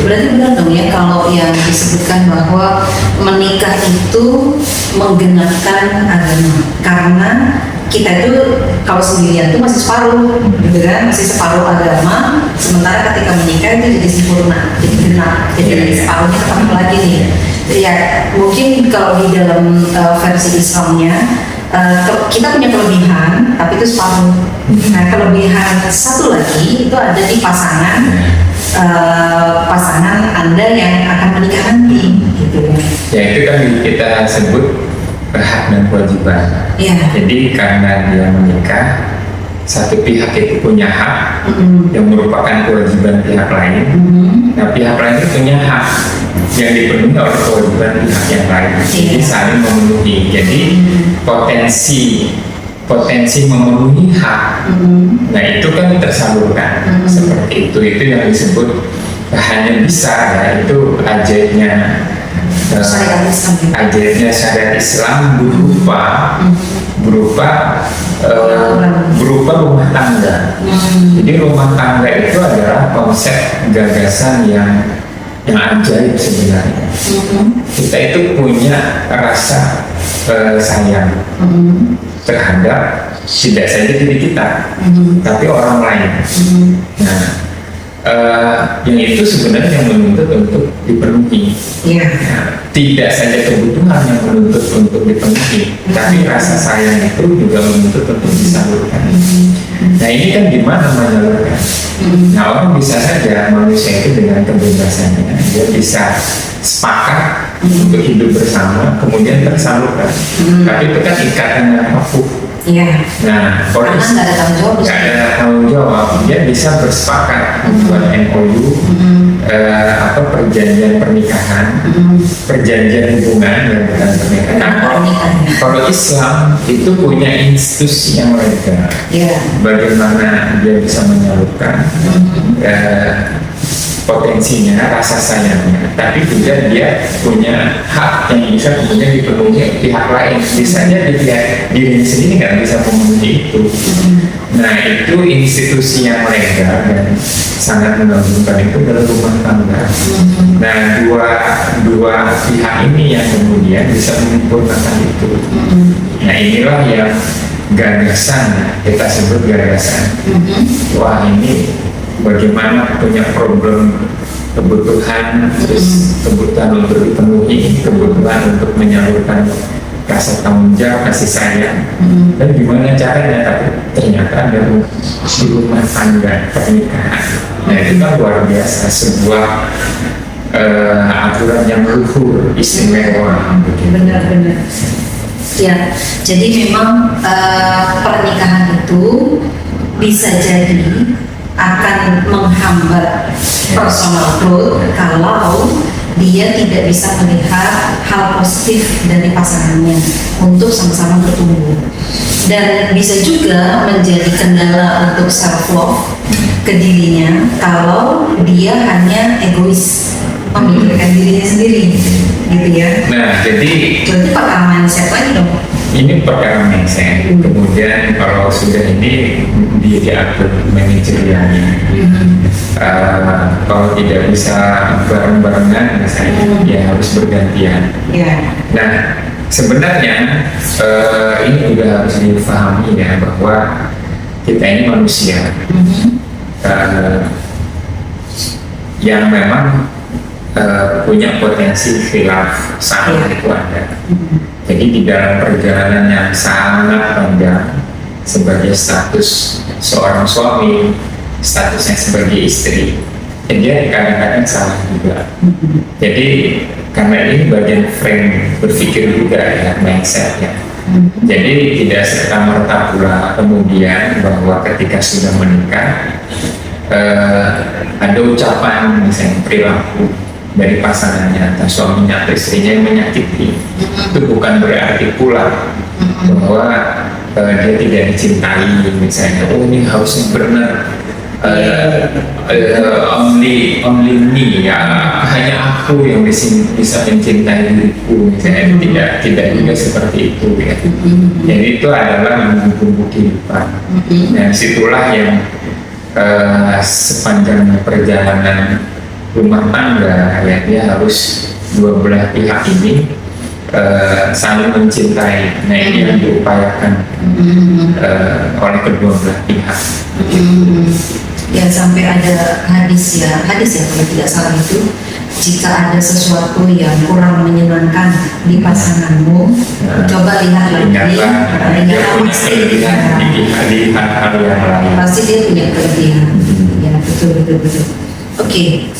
Berarti benar dong ya kalau yang disebutkan bahwa menikah itu menggenapkan agama, karena kita itu kalau sendirian itu masih separuh, gitu kan, masih separuh agama, sementara ketika menikah itu jadi sempurna, jadi genap, jadi separuhnya ketemu lagi nih. Ya mungkin kalau di dalam versi Islamnya kita punya kelebihan, tapi itu separuh. Nah kelebihan satu lagi itu ada di pasangan Anda yang akan menikah nanti, gitu ya. Ya itu kan kita sebut hak dan kewajiban. Ya. Jadi karena dia menikah, satu pihak itu punya hak yang merupakan kewajiban pihak lain. Nah pihak lain itu punya hak yang dipenuhi oleh kewajiban pihak yang lain. Jadi saling memenuhi. Jadi potensi memenuhi hak, nah itu kan tersalurkan seperti itu yang disebut hanya bisa ya, itu ajaibnya syariat Islam berupa rumah tangga. Jadi rumah tangga itu adalah konsep gagasan yang ajaib sebenarnya. Kita itu punya rasa sayang terhadap tidak saja diri kita, tapi orang lain. Nah, yang itu sebenarnya yang menuntut untuk dipenuhi. Nah, tidak saja kebutuhan yang menuntut untuk dipenuhi, tapi rasa sayang itu juga menuntut untuk disalurkan. Nah, ini kan gimana menyalurkan? Nah, orang bisa saja manusia itu dengan kebebasannya, dia bisa sepakat untuk hidup bersama, kemudian tersalurkan. Tapi itu kan ikatan yang kaku. Nah, kalau nggak ada tanggung jawab, dia bisa bersepakat membuat MOU, perjanjian pernikahan, perjanjian hubungan yang bukan pernikahan. Nah, kalau Islam itu punya institusi yang lega, bagaimana dia bisa menyalurkan potensinya, rasa sayangnya, tapi juga dia punya hak yang bisa kemudian dipenuhi pihak lain. Misalnya dirinya sendiri nggak bisa memenuhi itu. Nah itu institusi yang legal dan sangat menggabungkan itu dalam rumah tangga. Nah dua pihak ini yang kemudian bisa menyempurnakan itu. Nah inilah yang gagasan, kita sebut gagasan. Wah ini bagaimana punya problem kebutuhan, terus kebutuhan untuk dipenuhi, kebutuhan untuk menyalurkan rasa tanggung jawab, kasih sayang, dan gimana caranya, tapi ternyata ada di rumah tangga pernikahan. Nah itu kan luar biasa, sebuah aturan yang luhur, istimewa. Benar-benar. Ya, jadi memang pernikahan itu bisa jadi akan menghambat personal growth kalau dia tidak bisa melihat hal positif dari pasangannya untuk sama-sama bertumbuh, dan bisa juga menjadi kendala untuk self love ke dirinya kalau dia hanya egois memikirkan dirinya sendiri, gitu ya. Nah jadi berarti perkara mindset lagi dong. Ini perkara mindset. Kemudian kalau sudah ini diatur manajerialnya. Kalau tidak bisa bareng-barengan, misalnya ya harus bergantian. Nah sebenarnya ini juga harus dipahami ya, bahwa kita ini manusia yang memang punya potensi khilaf salah itu ada. Jadi di dalam perjalanan yang sangat panjang sebagai status seorang suami, statusnya sebagai istri, dia kadang-kadang salah juga. Jadi karena ini bagian frame berpikir juga ya, mindsetnya. Jadi tidak serta-merta pula kemudian bahwa ketika sudah menikah ada ucapan misalnya perilaku dari pasangannya atau suaminya atau istrinya yang menyakiti. Itu bukan berarti pula bahwa dia tidak dicintai misalnya. Oh ini harusnya benar, only me ya, hanya aku yang bisa mencintai diriku misalnya. Tidak juga seperti itu ya. Jadi itu adalah bumbu kehidupan. Nah situlah yang sepanjang perjalanan rumah tangga ya, dia harus dua belah pihak ini saling mencintai. Nah ini yang diupayakan oleh kedua belah pihak. Ya sampai ada hadis ya kalau tidak salah itu, jika ada sesuatu yang kurang menyenangkan di pasanganmu, coba lihat lagi, Dia punya kelebihan di hal yang lain. pasti dia punya kelebihan. Ya betul. Oke.